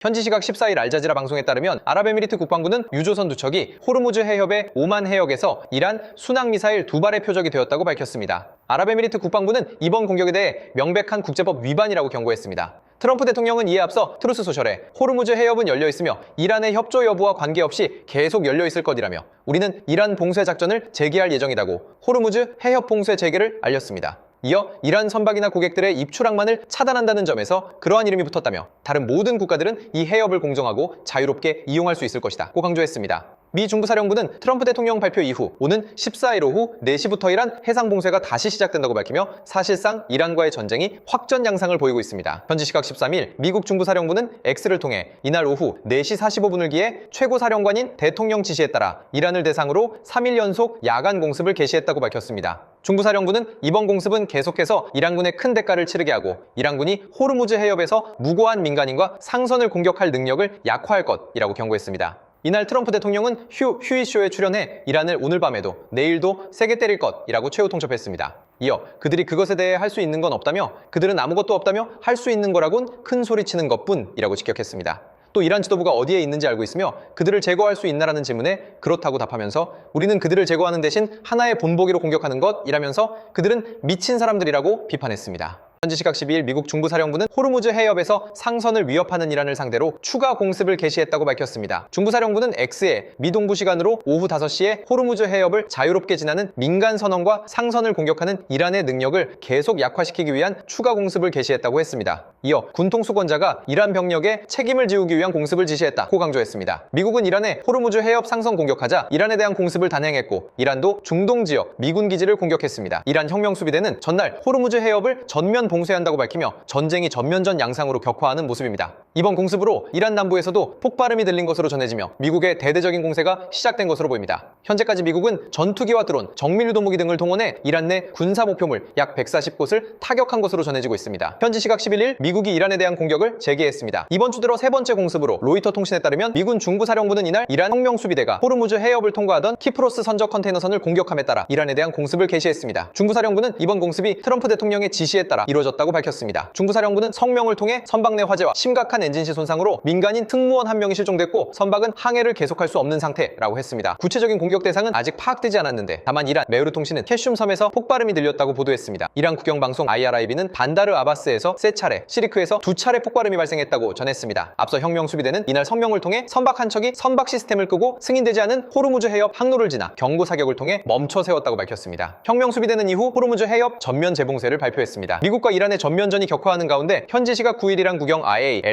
현지 시각 14일 알자지라 방송에 따르면 아랍에미리트 국방부는 유조선 두 척이 호르무즈 해협의 오만 해역에서 이란 순항미사일 2발의 표적이 되었다고 밝혔습니다. 아랍에미리트 국방부는 이번 공격에 대해 명백한 국제법 위반이라고 경고했습니다. 트럼프 대통령은 이에 앞서 트루스 소셜에 호르무즈 해협은 열려있으며 이란의 협조 여부와 관계없이 계속 열려있을 것이라며 우리는 이란 봉쇄 작전을 재개할 예정이라고 호르무즈 해협 봉쇄 재개를 알렸습니다. 이어 이란 선박이나 고객들의 입출항만을 차단한다는 점에서 그러한 이름이 붙었다며 다른 모든 국가들은 이 해협을 공정하고 자유롭게 이용할 수 있을 것이다 고 강조했습니다. 미 중부사령부는 트럼프 대통령 발표 이후 오는 14일 오후 4시부터 이란 해상 봉쇄가 다시 시작된다고 밝히며 사실상 이란과의 전쟁이 확전 양상을 보이고 있습니다. 현지 시각 13일 미국 중부사령부는 X를 통해 이날 오후 4시 45분을 기해 최고사령관인 대통령 지시에 따라 이란을 대상으로 3일 연속 야간 공습을 개시했다고 밝혔습니다. 중부사령부는 이번 공습은 계속해서 이란군에 큰 대가를 치르게 하고 이란군이 호르무즈 해협에서 무고한 민간인과 상선을 공격할 능력을 약화할 것이라고 경고했습니다. 이날 트럼프 대통령은 휴이쇼에 출연해 이란을 오늘 밤에도 내일도 세게 때릴 것이라고 최후 통첩했습니다. 이어 그들이 그것에 대해 할 수 있는 건 없다며 그들은 아무것도 없다며 할 수 있는 거라곤 큰 소리치는 것뿐이라고 직격했습니다. 또 이란 지도부가 어디에 있는지 알고 있으며 그들을 제거할 수 있나라는 질문에 그렇다고 답하면서 우리는 그들을 제거하는 대신 하나의 본보기로 공격하는 것이라면서 그들은 미친 사람들이라고 비판했습니다. 현지 시각 12일 미국 중부사령부는 호르무즈 해협에서 상선을 위협하는 이란을 상대로 추가 공습을 개시했다고 밝혔습니다. 중부사령부는 X에 미 동부 시간으로 오후 5시에 호르무즈 해협을 자유롭게 지나는 민간 선원과 상선을 공격하는 이란의 능력을 계속 약화시키기 위한 추가 공습을 개시했다고 했습니다. 이어 군통수권자가 이란 병력에 책임을 지우기 위한 공습을 지시했다고 강조했습니다. 미국은 이란의 호르무즈 해협 상선 공격하자 이란에 대한 공습을 단행했고 이란도 중동 지역 미군 기지를 공격했습니다. 이란 혁명수비대는 전날 호르무즈 해협을 전면 봉쇄한다고 밝히며 전쟁이 전면전 양상으로 격화하는 모습입니다. 이번 공습으로 이란 남부에서도 폭발음이 들린 것으로 전해지며 미국의 대대적인 공세가 시작된 것으로 보입니다. 현재까지 미국은 전투기와 드론, 정밀유도무기 등을 동원해 이란 내 군사 목표물 약 140곳을 타격한 것으로 전해지고 있습니다. 현지 시각 11일 미국이 이란에 대한 공격을 재개했습니다. 이번 주 들어 세 번째 공습으로 로이터 통신에 따르면 미군 중부사령부는 이날 이란 혁명수비대가 호르무즈 해협을 통과하던 키프로스 선적 컨테이너선을 공격함에 따라 이란에 대한 공습을 개시했습니다. 중부사령부는 이번 공습이 트럼프 대통령의 지시에 따라 이루어졌다고 밝혔습니다. 중부사령부는 성명을 통해 선박 내 화재와 심각한 엔진실 손상으로 민간인 승무원 1명이 실종됐고 선박은 항해를 계속할 수 없는 상태라고 했습니다. 구체적인 공격 대상은 아직 파악되지 않았는데 다만 이란 메우르 통신은 캐슘 섬에서 폭발음이 들렸다고 보도했습니다. 이란 국영방송 IRIB는 반다르 아바스에서 3차례, 시리크에서 2차례 폭발음이 발생했다고 전했습니다. 앞서 혁명수비대는 이날 성명을 통해 선박 한 척이 선박 시스템을 끄고 승인되지 않은 호르무즈 해협 항로를 지나 경고 사격을 통해 멈춰 세웠다고 밝혔습니다. 혁명수비대는 이후 호르무즈 해협 전면 재봉쇄를 발표했습니다. 미국과 이란의 전면전이 격화하는 가운데 현지 시각 9일 이란 국영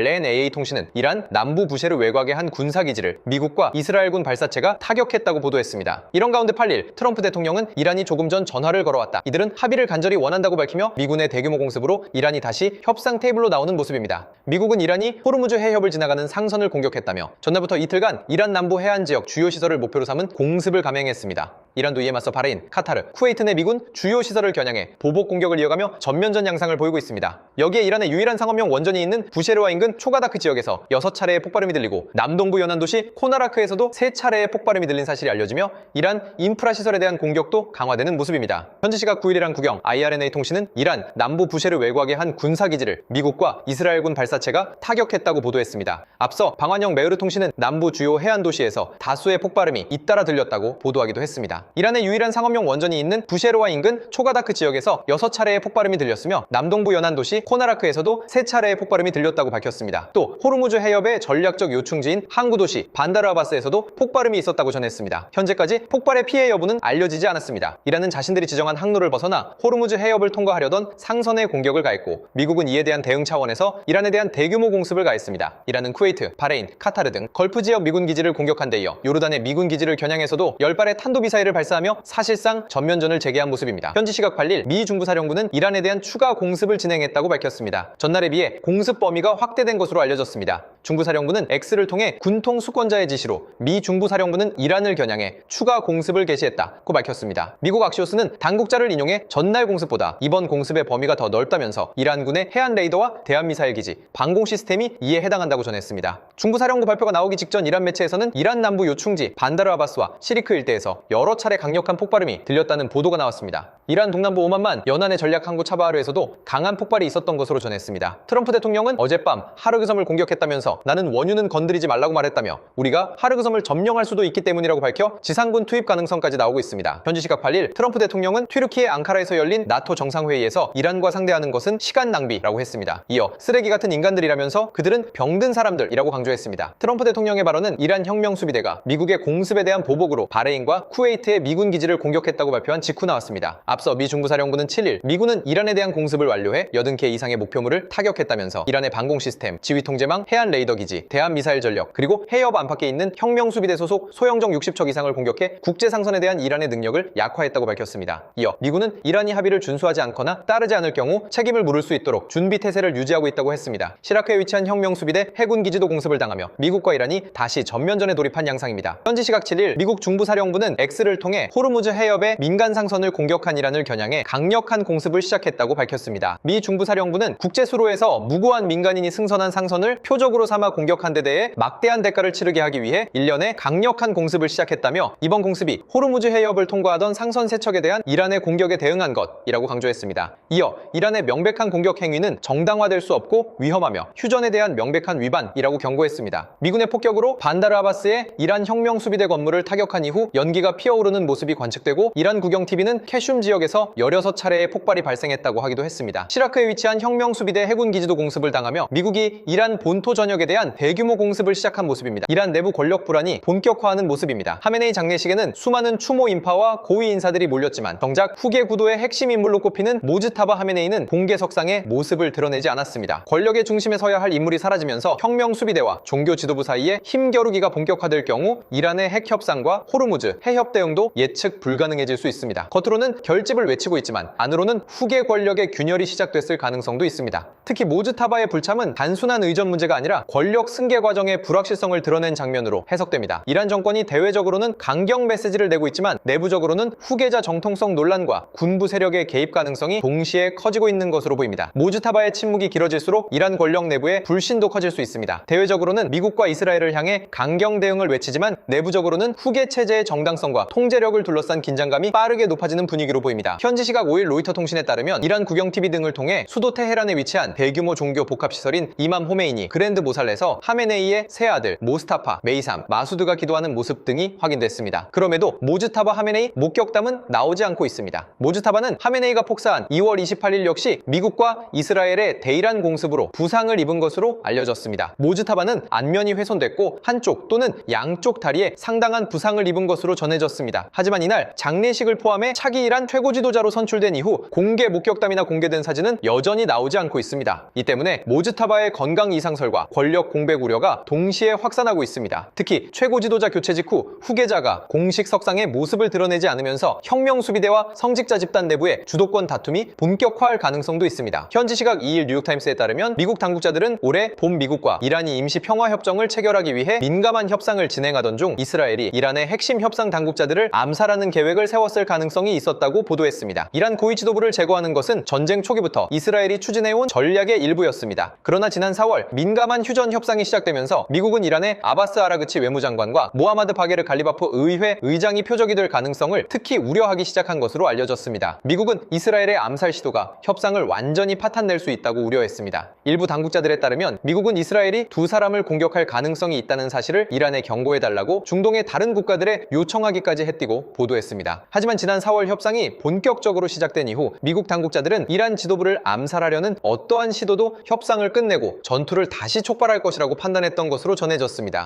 LNAA 통신은 이란 남부 부셰르 외곽의 한 군사기지를 미국과 이스라엘군 발사체가 타격했다고 보도했습니다. 이런 가운데 8일 트럼프 대통령은 이란이 조금 전 전화를 걸어왔다. 이들은 합의를 간절히 원한다고 밝히며 미군의 대규모 공습으로 이란이 다시 협상 테이블로 나오는 모습입니다. 미국은 이란이 호르무즈 해협을 지나가는 상선을 공격했다며 전날부터 이틀간 이란 남부 해안 지역 주요 시설을 목표로 삼은 공습을 감행했습니다. 이란도 이에 맞서 바레인, 카타르, 쿠웨이트 내 미군 주요 시설을 겨냥해 보복 공격을 이어가며 전면전 양상을 보이고 있습니다. 여기에 이란의 유일한 상업용 원전이 있는 부셰르와 인근 초가다크 지역에서 6차례의 폭발음이 들리고 남동부 연안 도시 코나라크에서도 3차례의 폭발음이 들린 사실이 알려지며 이란 인프라 시설에 대한 공격도 강화되는 모습입니다. 현지 시각 9일 이란 국영 IRNA 통신은 이란 남부 부셰르 외곽의 한 군사기지를 미국과 이스라엘군 발사체가 타격했다고 보도했습니다. 앞서 방환영 메우르 통신은 남부 주요 해안 도시에서 다수의 폭발음이 잇따라 들렸다고 보도하기도 했습니다. 이란의 유일한 상업용 원전이 있는 부셰르와 인근 초가다크 지역에서 6차례의 폭발음이 들렸으며 남동부 연안 도시 코나라크에서도 3차례의 폭발음이 들렸다고 밝혔습니다. 또 호르무즈 해협의 전략적 요충지인 항구 도시 반다르 아바스에서도 폭발음이 있었다고 전했습니다. 현재까지 폭발의 피해 여부는 알려지지 않았습니다. 이란은 자신들이 지정한 항로를 벗어나 호르무즈 해협을 통과하려던 상선의 공격을 가했고 미국은 이에 대한 대응 차원에서 이란에 대한 대규모 공습을 가했습니다. 이란은 쿠웨이트, 바레인, 카타르 등 걸프 지역 미군 기지를 공격한 데 이어 요르단의 미군 기지를 겨냥해서도 10발의 탄도미사일을 발사하며 사실상 전면전을 재개한 모습입니다. 현지 시각 8일 미 중부사령부는 이란에 대한 추가 공습을 진행했다고 밝혔습니다. 전날에 비해 공습 범위가 확대된 것으로 알려졌습니다. 중부사령부는 X를 통해 군통수권자의 지시로 미 중부사령부는 이란을 겨냥해 추가 공습을 개시했다고 밝혔습니다. 미국 악시오스는 당국자를 인용해 전날 공습보다 이번 공습의 범위가 더 넓다면서 이란군의 해안 레이더와 대한미사일 기지, 방공 시스템이 이에 해당한다고 전했습니다. 중부사령부 발표가 나오기 직전 이란 매체에서는 이란 남부 요충지 반다르 아바스와 시리크 일대에서 여러 차례 차례 강력한 폭발음이 들렸다는 보도가 나왔습니다. 이란 동남부 오만만 연안의 전략 항구 차바하르에서도 강한 폭발이 있었던 것으로 전했습니다. 트럼프 대통령은 어젯밤 하르그 섬을 공격했다면서 나는 원유는 건드리지 말라고 말했다며 우리가 하르그 섬을 점령할 수도 있기 때문이라고 밝혀 지상군 투입 가능성까지 나오고 있습니다. 현지 시각 8일 트럼프 대통령은 튀르키예 앙카라에서 열린 나토 정상회의에서 이란과 상대하는 것은 시간 낭비라고 했습니다. 이어 쓰레기 같은 인간들이라면서 그들은 병든 사람들이라고 강조했습니다. 트럼프 대통령의 발언은 이란 혁명수비대가 미국의 공습에 대한 보복으로 바레인과 쿠웨이트의 미군 기지를 공격했다고 발표한 직후 나왔습니다. 앞서 미 중부사령부는 7일 미군은 이란에 대한 공습을 완료해 80개 이상의 목표물을 타격했다면서 이란의 방공 시스템, 지휘통제망, 해안 레이더 기지, 대한 미사일 전력, 그리고 해협 안팎에 있는 혁명수비대 소속 소형정 60척 이상을 공격해 국제상선에 대한 이란의 능력을 약화했다고 밝혔습니다. 이어 미군은 이란이 합의를 준수하지 않거나 따르지 않을 경우 책임을 물을 수 있도록 준비태세를 유지하고 있다고 했습니다. 시라크에 위치한 혁명수비대 해군 기지도 공습을 당하며 미국과 이란이 다시 전면전에 돌입한 양상입니다. 현지 시각 7일 미국 중부사령부는 X를 통해 호르무즈 해협의 민간 상선을 공격한 이란을 겨냥해 강력한 공습을 시작했다고 밝혔습니다. 미 중부사령부는 국제수로에서 무고한 민간인이 승선한 상선을 표적으로 삼아 공격한 데 대해 막대한 대가를 치르게 하기 위해 일련의 강력한 공습을 시작했다며 이번 공습이 호르무즈 해협을 통과하던 상선 세척에 대한 이란의 공격에 대응한 것이라고 강조했습니다. 이어 이란의 명백한 공격 행위는 정당화될 수 없고 위험하며 휴전에 대한 명백한 위반이라고 경고했습니다. 미군의 폭격으로 반다르 아바스의 이란 혁명수비대 건물을 타격한 이후 연기가 피어오르는 모습이 관측되고 이란 국영TV는 캐슘 지역에서 16차례의 폭발이 발생했다고 하기도 했습니다. 시라크에 위치한 혁명수비대 해군 기지도 공습을 당하며 미국이 이란 본토 전역에 대한 대규모 공습을 시작한 모습입니다. 이란 내부 권력 불안이 본격화하는 모습입니다. 하메네이 장례식에는 수많은 추모 인파와 고위 인사들이 몰렸지만 정작 후계 구도의 핵심 인물로 꼽히는 모즈타바 하메네이는 공개석상에 모습을 드러내지 않았습니다. 권력의 중심에 서야 할 인물이 사라지면서 혁명수비대와 종교 지도부 사이에 힘겨루기가 본격화될 경우 이란의 핵 협상과 호르무즈 해협 대응도 예측 불가능해질 수 있습니다. 겉으로는 결집을 외치고 있지만 안으로는 후계 권력의 균열이 시작됐을 가능성도 있습니다. 특히 모즈타바의 불참은 단순한 의전 문제가 아니라 권력 승계 과정의 불확실성을 드러낸 장면으로 해석됩니다. 이란 정권이 대외적으로는 강경 메시지를 내고 있지만 내부적으로는 후계자 정통성 논란과 군부 세력의 개입 가능성이 동시에 커지고 있는 것으로 보입니다. 모즈타바의 침묵이 길어질수록 이란 권력 내부의 불신도 커질 수 있습니다. 대외적으로는 미국과 이스라엘을 향해 강경 대응을 외치지만 내부적으로는 후계 체제의 정당성과 통제력을 둘러싼 긴장감이 빠르게 높아지는 분위기로 보입니다. 현지 시각 5일 로이터 통신에 따르면 이란 국영TV 등을 통해 수도 테헤란에 위치한 대규모 종교 복합시설인 이맘 호메이니 그랜드 모살레에서 하메네이의 새 아들 모스타파, 메이삼, 마수드가 기도하는 모습 등이 확인됐습니다. 그럼에도 모즈타바 하메네이 목격담은 나오지 않고 있습니다. 모즈타바는 하메네이가 폭사한 2월 28일 역시 미국과 이스라엘의 대이란 공습으로 부상을 입은 것으로 알려졌습니다. 모즈타바는 안면이 훼손됐고 한쪽 또는 양쪽 다리에 상당한 부상을 입은 것으로 전해졌습니다. 하지만 이날 장례식을 포함해 차기 이란 최고 지도자로 선출된 이후 공개 목격담이나 공개된 사진은 여전히 나오지 않고 있습니다. 이 때문에 모즈타바의 건강 이상설과 권력 공백 우려가 동시에 확산하고 있습니다. 특히 최고 지도자 교체 직후 후계자가 공식 석상에 모습을 드러내지 않으면서 혁명수비대와 성직자 집단 내부의 주도권 다툼이 본격화할 가능성도 있습니다. 현지 시각 2일 뉴욕타임스에 따르면 미국 당국자들은 올해 봄 미국과 이란이 임시 평화협정을 체결하기 위해 민감한 협상을 진행하던 중 이스라엘이 이란의 핵심 협상 당국자들을 암살하는 계획을 세웠을 가능성이 있었다고 보도했습니다. 이란 고위 지도부를 제거하는 것은 전쟁 초기부터 이스라엘이 추진해온 전략의 일부였습니다. 그러나 지난 4월 민감한 휴전 협상이 시작되면서 미국은 이란의 아바스 아라그치 외무장관과 모하마드 바게르 갈리바프 의회 의장이 표적이 될 가능성을 특히 우려하기 시작한 것으로 알려졌습니다. 미국은 이스라엘의 암살 시도가 협상을 완전히 파탄낼 수 있다고 우려했습니다. 일부 당국자들에 따르면 미국은 이스라엘이 두 사람을 공격할 가능성이 있다는 사실을 이란에 경고해달라고 중동의 다른 국가들에 요청하기까지 해띄고 보도했습니다. 하지만 지난 4월 협상이 본격적으로 시작된 이후 미국 당국자들은 이란 지도부를 암살하려는 어떠한 시도도 협상을 끝내고 전투를 다시 촉발할 것이라고 판단했던 것으로 전해졌습니다.